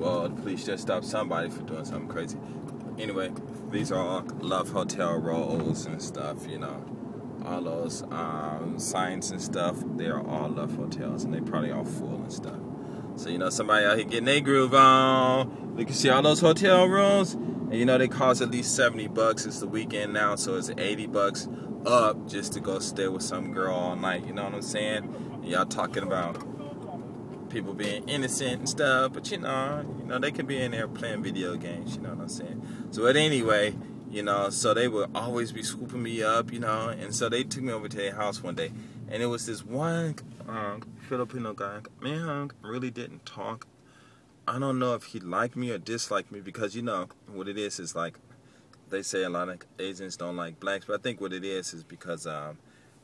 well, the police just stopped somebody for doing something crazy. Anyway, these are all Love Hotel rolls and stuff, you know. All those signs and stuff, they're all Love Hotels, and they probably all full and stuff. So, you know, somebody out here getting their groove on. You can see all those hotel rooms, and you know, they cost at least $70. It's the weekend now, so it's $80 up just to go stay with some girl all night, you know what I'm saying? Y'all talking about people being innocent and stuff, but you know, they could be in there playing video games, you know what I'm saying? So, but anyway, you know, so they would always be swooping me up, you know, and so they took me over to their house one day, and it was this one Filipino guy. Man, really didn't talk. I don't know if he liked me or disliked me, because, you know, what it is like, they say a lot of Asians don't like blacks, but I think what it is because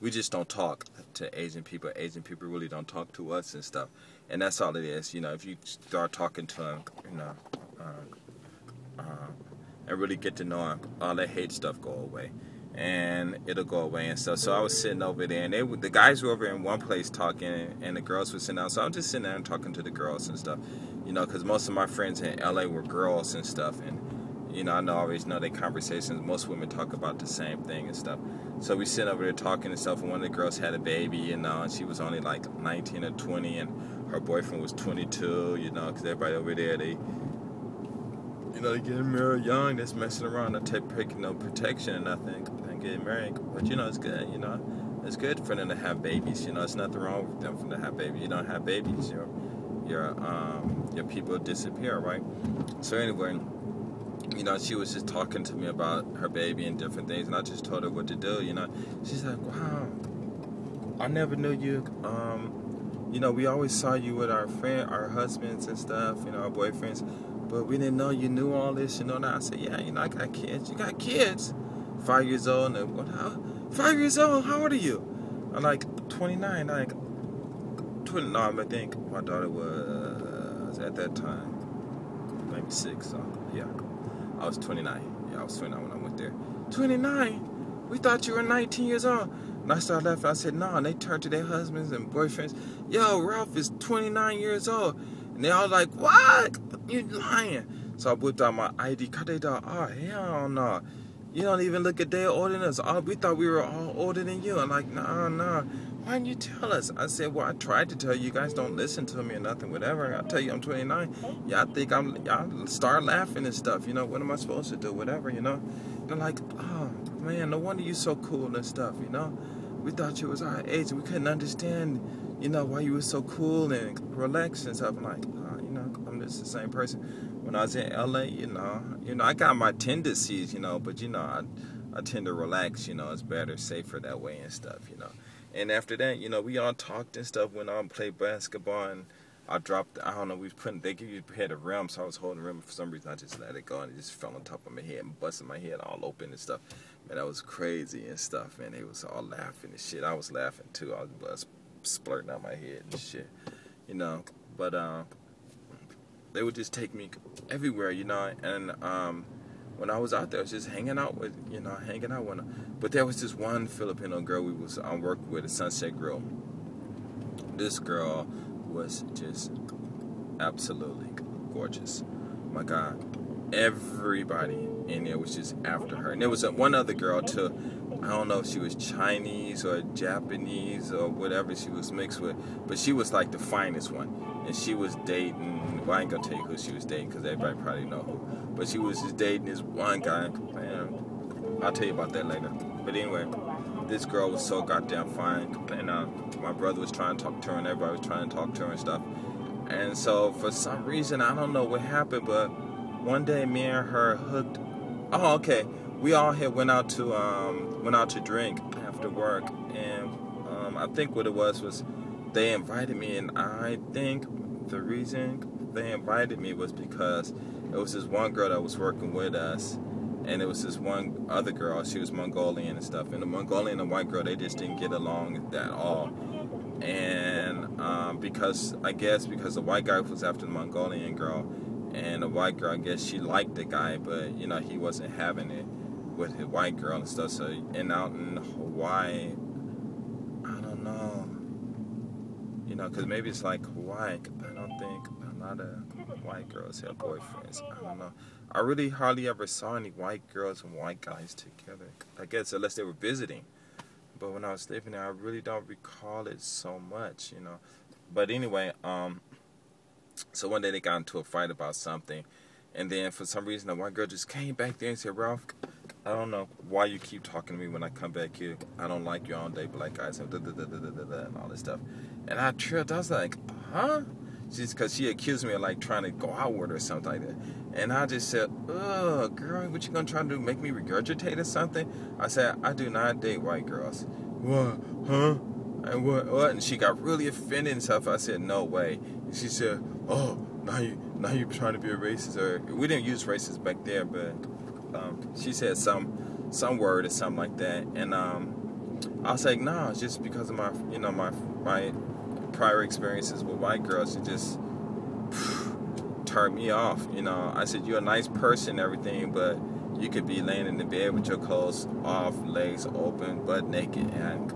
we just don't talk to Asian people. Asian people really don't talk to us and stuff, and that's all it is. You know, if you start talking to them, you know, and really get to know them, all that hate stuff go away, and it'll go away and stuff. So I was sitting over there, and the guys were over in one place talking, and the girls were sitting down. So I'm just sitting there and talking to the girls and stuff, you know, because most of my friends in LA were girls and stuff, and you know, I always know their conversations. Most women talk about the same thing and stuff. So we sit over there talking and stuff, and one of the girls had a baby, you know, and she was only like 19 or 20, and her boyfriend was 22, you know, because everybody over there, they getting married young, that's messing around, not taking no protection or nothing, and getting married. But, you know, it's good, you know. It's good for them to have babies, you know. It's nothing wrong with them for them to have babies. You don't have babies, your people disappear, right? So anyway, you know, she was just talking to me about her baby and different things, and I just told her what to do, you know. She's like, wow, I never knew you. You know, we always saw you with our husbands and stuff, you know, our boyfriends, but we didn't know you knew all this, you know. And I said, yeah, you know, I got kids. You got kids? 5 years old. And what? 5 years old? How old are you? I'm like 29. Like 20. No, I think my daughter was at that time maybe 6. So yeah, I was 29. Yeah, I was 29 when I went there. 29? We thought you were 19 years old. And I started laughing. I said, no. And they turned to their husbands and boyfriends. Yo, Ralph is 29 years old. And they all like, what? You lying. So I whipped out my ID card. They thought, oh, hell no. You don't even look a day older than us. We thought we were all older than you. I'm like, no. Why didn't you tell us? I said, well, I tried to tell you. You guys don't listen to me or nothing, whatever. I tell you I'm 29. Y'all think y'all start laughing and stuff. You know, what am I supposed to do? Whatever, you know. They're like, oh, man, no wonder you so cool and stuff, you know. We thought you was our age. We couldn't understand, you know, why you were so cool and relaxed and stuff. I'm like, you know, I'm just the same person. When I was in LA, you know, I got my tendencies, you know, but, you know, I tend to relax, you know. It's better, safer that way and stuff, you know. And after that, you know, we all talked and stuff, went on and played basketball, and I dropped, I don't know, they give you a rim, so I was holding the rim, for some reason I just let it go, and it just fell on top of my head and busted my head all open and stuff. Man, that was crazy and stuff, man. They was all laughing and shit. I was laughing too. I was blood splurting out my head and shit, you know. But they would just take me everywhere, you know. And when I was out there, I was just hanging out with them. But there was this one Filipino girl we was working with at Sunset Grill. This girl was just absolutely gorgeous. My God, everybody in there was just after her. And there was one other girl too. I don't know if she was Chinese or Japanese or whatever she was mixed with, but she was like the finest one. And she was dating, well, I ain't gonna tell you who she was dating because everybody probably know who. But she was just dating this one guy. Man, I'll tell you about that later. But anyway, this girl was so goddamn fine. And my brother was trying to talk to her, and everybody was trying to talk to her and stuff. And so for some reason, I don't know what happened, but one day me and her hooked. Oh, okay. We all had went out to drink after work, and I think what it was they invited me, and I think the reason they invited me was because it was this one girl that was working with us, and it was this one other girl. She was Mongolian and stuff, and the Mongolian and the white girl, they just didn't get along at all. And because the white guy was after the Mongolian girl, and the white girl, I guess she liked the guy, but you know, he wasn't having it with his white girl and stuff. So, and out in Hawaii, I don't know, you know, because maybe it's like Hawaii. I don't think a lot of white girls have boyfriends. I don't know. I really hardly ever saw any white girls and white guys together. I guess unless they were visiting. But when I was living there, I really don't recall it so much, you know. But anyway, so one day they got into a fight about something. And then for some reason, the white girl just came back there and said, Ralph, I don't know why you keep talking to me when I come back here. I don't like you all day black guys and all this stuff. And I tripped. I was like, huh? Because she accused me of like trying to go out with her or something like that. And I just said, ugh, girl, what you gonna try to do? Make me regurgitate or something? I said, I do not date white girls. What? Huh? And what? And she got really offended and stuff. I said, no way. And she said, oh, now you trying to be a racist. Or we didn't use racist back there, but she said some word or something like that. And I was like, no, it's just because of my, you know, my prior experiences with white girls. It just turned me off, you know. I said, you're a nice person and everything, but you could be laying in the bed with your clothes off, legs open, butt naked, and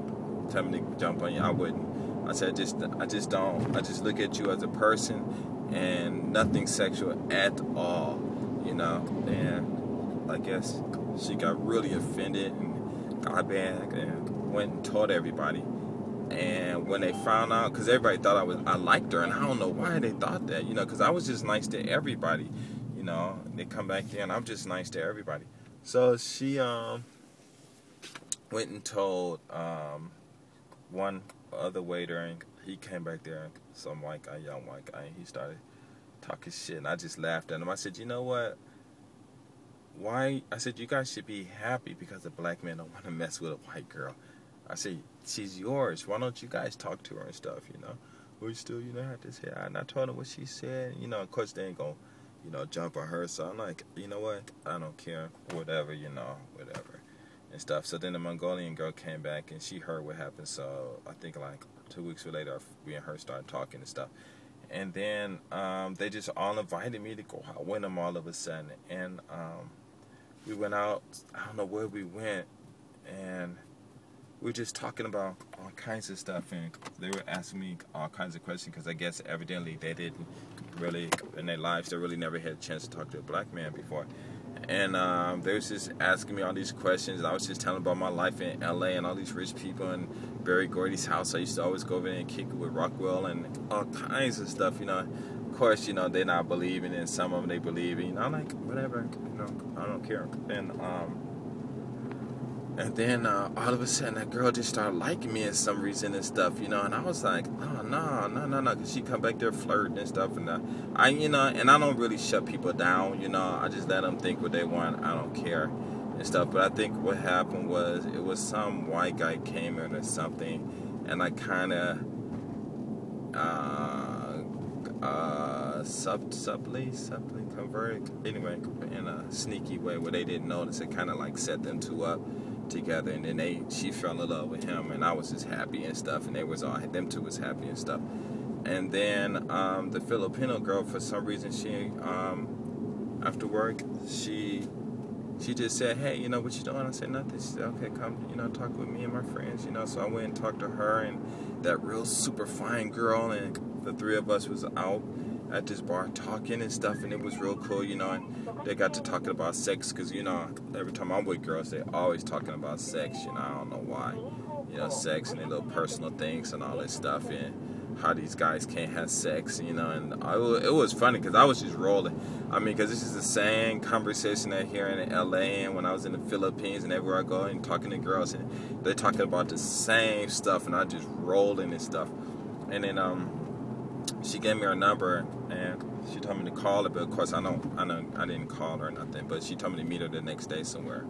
tell me to jump on you. I wouldn't. I said, I just don't. I just look at you as a person and nothing sexual at all, you know. And I guess she got really offended and got back and went and told everybody. And when they found out, because everybody thought I liked her, and I don't know why they thought that, you know, because I was just nice to everybody, you know. They come back there, and I'm just nice to everybody. So she went and told one other waiter, and he came back there, some white guy, young white guy, and he started talking shit, and I just laughed at him. I said, you know what? Why? I said, you guys should be happy because the black men don't want to mess with a white girl. I said, she's yours. Why don't you guys talk to her and stuff, you know? We still, you know, have to say, and I told her what she said. You know, of course, they ain't going to, you know, jump on her. So I'm like, you know what? I don't care. Whatever, you know, whatever and stuff. So then the Mongolian girl came back, and she heard what happened. So I think like 2 weeks later, we and her started talking and stuff. And then they just all invited me to go out with them all of a sudden. And we went out. I don't know where we went. And we were just talking about all kinds of stuff, and they were asking me all kinds of questions because I guess evidently they didn't really, in their lives, they really never had a chance to talk to a black man before. And they was just asking me all these questions, and I was just telling about my life in LA and all these rich people and Barry Gordy's house. I used to always go over there and kick it with Rockwell and all kinds of stuff, you know. Of course, you know, they're not believing, and some of them they believe in. You know, I'm like, whatever, you know, I don't care. And then all of a sudden, that girl just started liking me for some reason and stuff, you know. And I was like, oh, no, because she come back there flirting and stuff. And you know, and I don't really shut people down, you know. I just let them think what they want. I don't care and stuff. But I think what happened was it was some white guy came in or something, and I kind of subtly converted, anyway, in a sneaky way where they didn't notice. It kind of like set them two up together, and then she fell in love with him, and I was just happy and stuff, and them two was happy and stuff. And then the Filipino girl, for some reason, she after work, she just said, hey, you know what you doing? I said, nothing. She said, okay, come, you know, talk with me and my friends, you know. So I went and talked to her and that real super fine girl, and the three of us was out at this bar talking and stuff, and it was real cool, you know. And they got to talking about sex, because, you know, every time I'm with girls, they always talking about sex, you know. I don't know why, you know, sex and their little personal things and all this stuff, and how these guys can't have sex, you know. And it was funny because I was just rolling. I mean, because this is the same conversation I hear in LA and when I was in the Philippines and everywhere I go and talking to girls, and they're talking about the same stuff, and I just rolling and stuff. And then she gave me her number, and she told me to call her, but of course I didn't call her or nothing, but she told me to meet her the next day somewhere.